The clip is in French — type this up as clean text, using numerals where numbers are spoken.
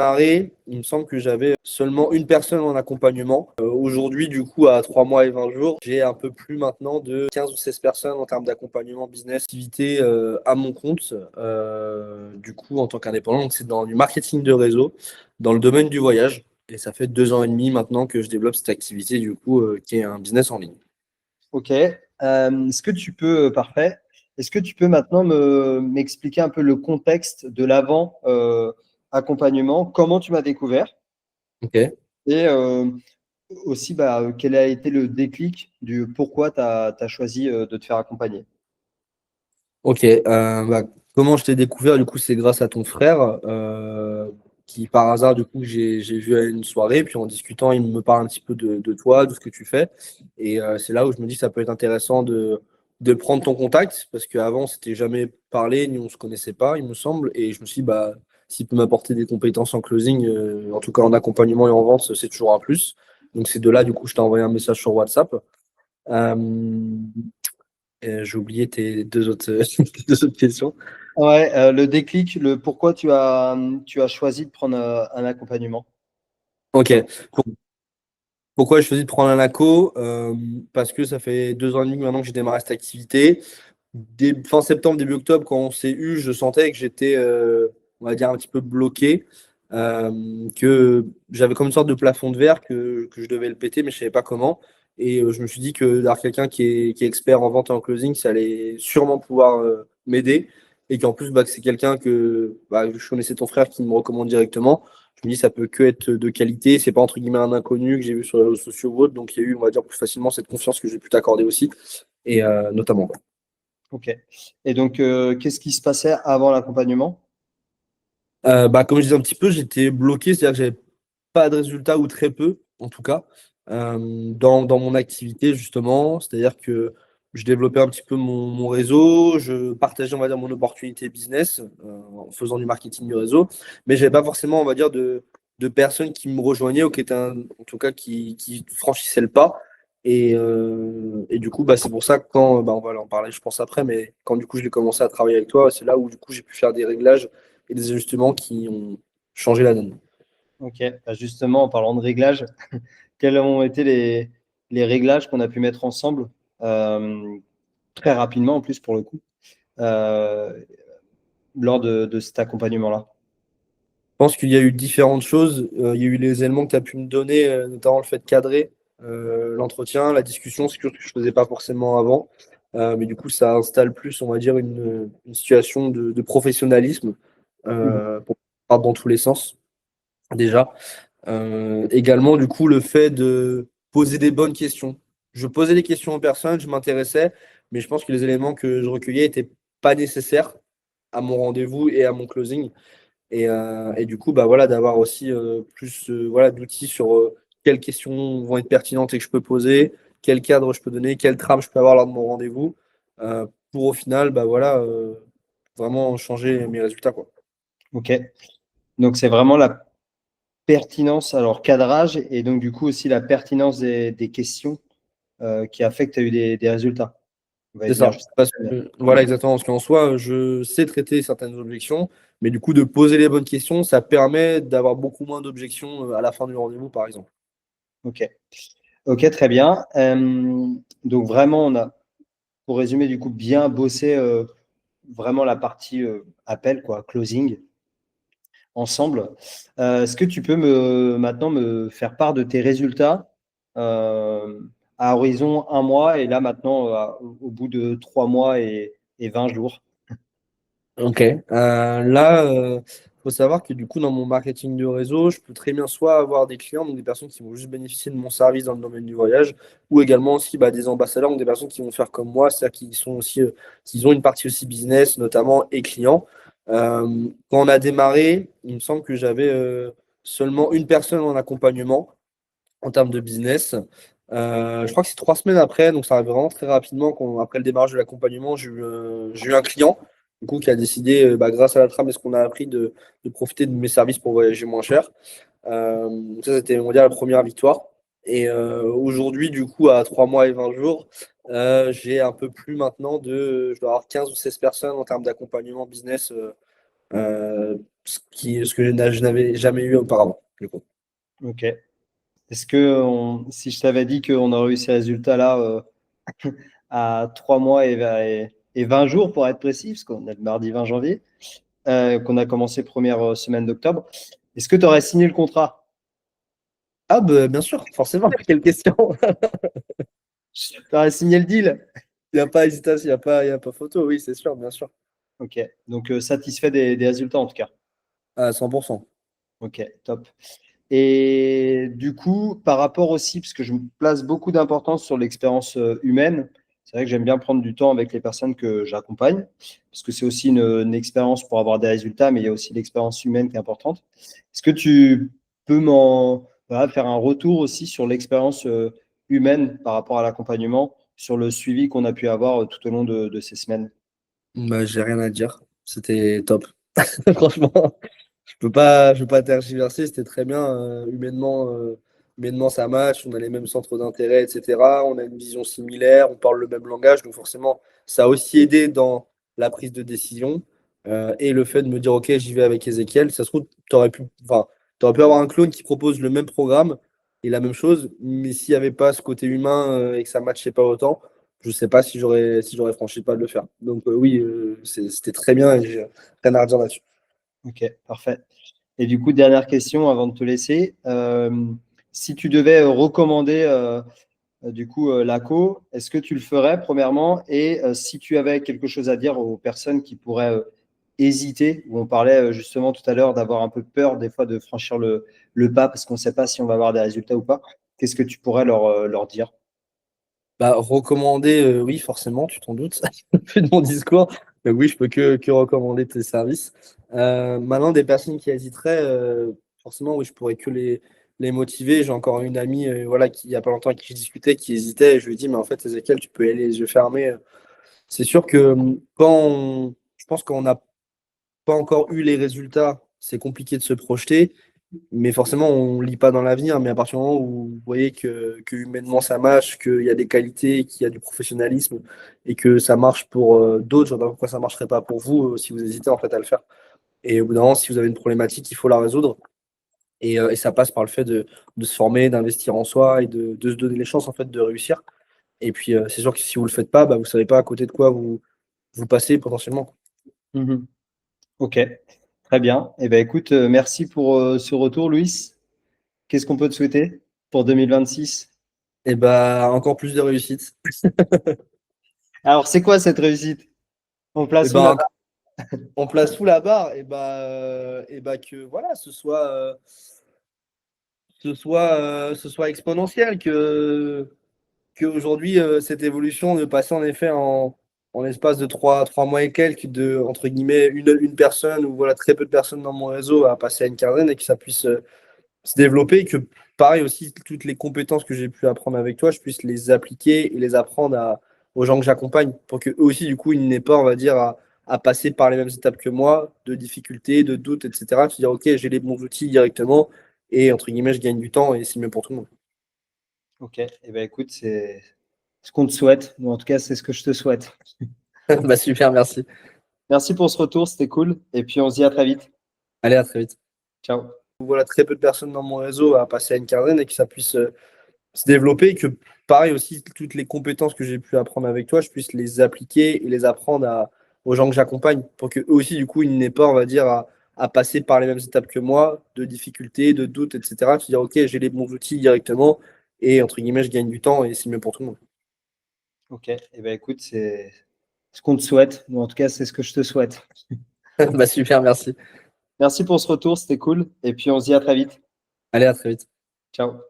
Démarré, il me semble que j'avais seulement une personne en accompagnement. Aujourd'hui, du coup, à 3 mois et 20 jours, j'ai un peu plus maintenant de 15 ou 16 personnes en termes d'accompagnement business, activité à mon compte, du coup, en tant qu'indépendant. Donc, c'est dans du marketing de réseau, dans le domaine du voyage. Et ça fait 2 ans et demi maintenant que je développe cette activité, du coup, qui est un business en ligne. Ok. Est-ce que tu peux, parfait. Est-ce que tu peux maintenant m'expliquer un peu le contexte de l'avant accompagnement, comment tu m'as découvert Ok. et aussi quel a été le déclic du pourquoi tu as choisi de te faire accompagner. Ok, comment je t'ai découvert, du coup, c'est grâce à ton frère, qui par hasard, du coup, j'ai vu à une soirée, puis en discutant, il me parle un petit peu de toi, de ce que tu fais. Et c'est là où je me dis que ça peut être intéressant de prendre ton contact, parce qu'avant, on s'était jamais parlé, ni on se connaissait pas, il me semble. Et je me suis dit, bah, s'il peut m'apporter des compétences en closing, en tout cas en accompagnement et en vente, c'est toujours un plus. Donc c'est de là, du coup, je t'ai envoyé un message sur WhatsApp. Euh, j'ai oublié tes deux autres, deux autres questions. Ouais, le déclic, le pourquoi tu as choisi de prendre un accompagnement. Ok. Pour- Pourquoi j'ai choisi de prendre un ACO? Parce que ça fait 2 ans et demi maintenant que j'ai démarré cette activité. Fin septembre, début octobre, quand on s'est eu, je sentais que j'étais, on va dire, un petit peu bloqué. Que j'avais comme une sorte de plafond de verre que je devais le péter, mais je ne savais pas comment. Et je me suis dit que d'avoir quelqu'un qui est expert en vente et en closing, ça allait sûrement pouvoir m'aider. Et qu'en plus, bah, que c'est quelqu'un que je connaissais ton frère qui me recommande directement. Je me dis, ça peut que être de qualité. C'est pas entre guillemets un inconnu que j'ai vu sur les réseaux sociaux ou autre. Donc, il y a eu, on va dire, plus facilement cette confiance que j'ai pu t'accorder aussi. Et notamment. Ok. Et donc, qu'est-ce qui se passait avant l'accompagnement? Comme je disais un petit peu, j'étais bloqué, c'est-à-dire que j'avais pas de résultats ou très peu, en tout cas, dans mon activité, justement. C'est-à-dire que je développais un petit peu mon réseau, je partageais, on va dire, mon opportunité business en faisant du marketing du réseau, mais j'avais pas forcément, on va dire, de personnes qui me rejoignaient ou qui étaient, en tout cas, qui franchissaient le pas. Et du coup, c'est pour ça que quand, on va en parler, je pense, après, mais quand du coup, je l'ai commencé à travailler avec toi, c'est là où du coup, j'ai pu faire des réglages et des ajustements qui ont changé la donne. Ok. Justement, en parlant de réglages, quels ont été les réglages qu'on a pu mettre ensemble euh, très rapidement en plus pour le coup euh, lors de cet accompagnement-là? Je pense qu'il y a eu différentes choses. Il y a eu les éléments que tu as pu me donner, notamment le fait de cadrer l'entretien, la discussion, c'est quelque chose que je ne faisais pas forcément avant. Mais du coup, ça installe plus, on va dire, une situation de professionnalisme Mhm. pour partir dans tous les sens, déjà. Également, du coup, le fait de poser des bonnes questions. Je posais des questions aux personnes, je m'intéressais, mais je pense que les éléments que je recueillais n'étaient pas nécessaires à mon rendez-vous et à mon closing. Et du coup, voilà, d'avoir aussi plus voilà, d'outils sur quelles questions vont être pertinentes et que je peux poser, quel cadre je peux donner, quelle trame je peux avoir lors de mon rendez-vous, pour au final, voilà, vraiment changer mes résultats, quoi. Ok. Donc, c'est vraiment la pertinence, alors cadrage, et donc du coup aussi la pertinence des questions qui a fait que tu as eu des résultats. On va y C'est venir ça. juste Parce après. que, voilà, exactement. Parce qu'en soi, je sais traiter certaines objections, mais du coup, de poser les bonnes questions, ça permet d'avoir beaucoup moins d'objections à la fin du rendez-vous, par exemple. Ok. Ok, très bien. Donc vraiment, on a, pour résumer, du coup, bien bossé vraiment la partie appel, quoi, closing ensemble. Est-ce que tu peux maintenant me faire part de tes résultats euh, à horizon 1 mois et là maintenant au bout de 3 mois et 20 jours? Ok. Là, faut savoir que du coup, dans mon marketing de réseau, je peux très bien soit avoir des clients, donc des personnes qui vont juste bénéficier de mon service dans le domaine du voyage, ou également aussi des ambassadeurs, donc des personnes qui vont faire comme moi, c'est-à-dire qui sont aussi, qui ont une partie aussi business, notamment, et clients. Quand on a démarré, il me semble que j'avais seulement une personne en accompagnement en termes de business. Je crois que c'est 3 semaines après, donc ça arrive vraiment très rapidement. Après le démarrage de l'accompagnement, j'ai eu un client du coup, qui a décidé, grâce à la trame et ce qu'on a appris, de profiter de mes services pour voyager moins cher. Donc ça, c'était, on va dire, la première victoire. Et aujourd'hui, du coup, à 3 mois et 20 jours, j'ai un peu plus maintenant je dois avoir 15 ou 16 personnes en termes d'accompagnement business, ce que je n'avais jamais eu auparavant, du coup. Ok. Est-ce que si je t'avais dit qu'on aurait eu ces résultats-là à 3 mois et 20 jours pour être précis, parce qu'on est le mardi 20 janvier, qu'on a commencé première semaine d'octobre, est-ce que tu aurais signé le contrat? Ah, bah, bien sûr, forcément, quelle question. Tu aurais signé le deal? Il n'y a pas hésitation, il y a pas photo, oui, c'est sûr, bien sûr. Ok. Donc, satisfait des résultats en tout cas. À 100%. Ok, top. Et du coup, par rapport aussi, parce que je me place beaucoup d'importance sur l'expérience humaine, c'est vrai que j'aime bien prendre du temps avec les personnes que j'accompagne, parce que c'est aussi une expérience pour avoir des résultats, mais il y a aussi l'expérience humaine qui est importante. Est-ce que tu peux voilà, faire un retour aussi sur l'expérience humaine par rapport à l'accompagnement, sur le suivi qu'on a pu avoir tout au long de ces semaines? Bah, j'ai rien à dire. C'était top. Franchement, je peux pas tergiverser. C'était très bien. Humainement, ça match. On a les mêmes centres d'intérêt, etc. On a une vision similaire. On parle le même langage. Donc, forcément, ça a aussi aidé dans la prise de décision. Et le fait de me dire, OK, j'y vais avec Ezekiel. Ça se trouve, t'aurais pu avoir un clone qui propose le même programme et la même chose. Mais s'il n'y avait pas ce côté humain et que ça ne matchait pas autant, je sais pas si j'aurais franchi le pas de le faire. Donc oui, c'était très bien et j'ai rien à redire là-dessus. Ok, parfait. Et du coup, dernière question avant de te laisser. Si tu devais recommander du coup l'ACO, est-ce que tu le ferais premièrement? Et si tu avais quelque chose à dire aux personnes qui pourraient hésiter, où on parlait justement tout à l'heure d'avoir un peu peur des fois de franchir le pas parce qu'on ne sait pas si on va avoir des résultats ou pas, qu'est-ce que tu pourrais leur dire? Bah, recommander, oui, forcément, tu t'en doutes, vu de mon discours. Mais oui, je peux que recommander tes services. Maintenant, des personnes qui hésiteraient, forcément, oui, je pourrais que les motiver. J'ai encore une amie, voilà, qui, il n'y a pas longtemps, avec qui je discutais, qui hésitait. Et je lui ai dit, mais en fait, Ezekiel, tu peux y aller les yeux fermés. C'est sûr que je pense qu'on n'a pas encore eu les résultats, c'est compliqué de se projeter. Mais forcément, on ne lit pas dans l'avenir. Mais à partir du moment où vous voyez que humainement ça marche, qu'il y a des qualités, qu'il y a du professionnalisme et que ça marche pour d'autres, je vois pas pourquoi ça ne marcherait pas pour vous si vous hésitez en fait à le faire. Et au bout d'un moment, si vous avez une problématique, il faut la résoudre. Et ça passe par le fait de se former, d'investir en soi et de se donner les chances en fait de réussir. Et puis c'est sûr que si vous ne le faites pas, bah, vous ne savez pas à côté de quoi vous passez potentiellement. Mhm. Ok, très bien. Eh ben, écoute, merci pour ce retour, Louis. Qu'est-ce qu'on peut te souhaiter pour 2026? Et bah encore plus de réussite. Alors, c'est quoi cette réussite? On Et place où là? ben on place sous la barre, et bah que voilà, ce soit exponentiel, que aujourd'hui cette évolution de passer en effet en l'espace de trois mois et quelques de entre guillemets une personne ou voilà très peu de personnes dans mon réseau à passer à une quinzaine et que ça puisse se développer et que pareil aussi toutes les compétences que j'ai pu apprendre avec toi, je puisse les appliquer et les apprendre aux gens que j'accompagne pour que eux aussi du coup ils n'aient pas on va dire à passer par les mêmes étapes que moi, de difficultés, de doutes, etc. Se dire ok j'ai les bons outils directement et entre guillemets je gagne du temps et c'est mieux pour tout le monde. Ok, eh ben, écoute, c'est ce qu'on te souhaite, ou en tout cas, c'est ce que je te souhaite. Bah super, merci. Merci pour ce retour, c'était cool. Et puis, on se dit à très vite. Allez, à très vite. Ciao. Voilà très peu de personnes dans mon réseau à passer à une quinzaine et que ça puisse se développer et que pareil aussi toutes les compétences que j'ai pu apprendre avec toi, je puisse les appliquer et les apprendre aux gens que j'accompagne pour que eux aussi du coup ils n'aient pas on va dire à passer par les mêmes étapes que moi, de difficultés, de doutes, etc. Se dire ok j'ai les bons outils directement et entre guillemets je gagne du temps et c'est mieux pour tout le monde. Ok, eh ben, écoute, c'est ce qu'on te souhaite, ou en tout cas, c'est ce que je te souhaite. Bah super, merci. Merci pour ce retour, c'était cool. Et puis, on se dit à très vite. Allez, à très vite. Ciao.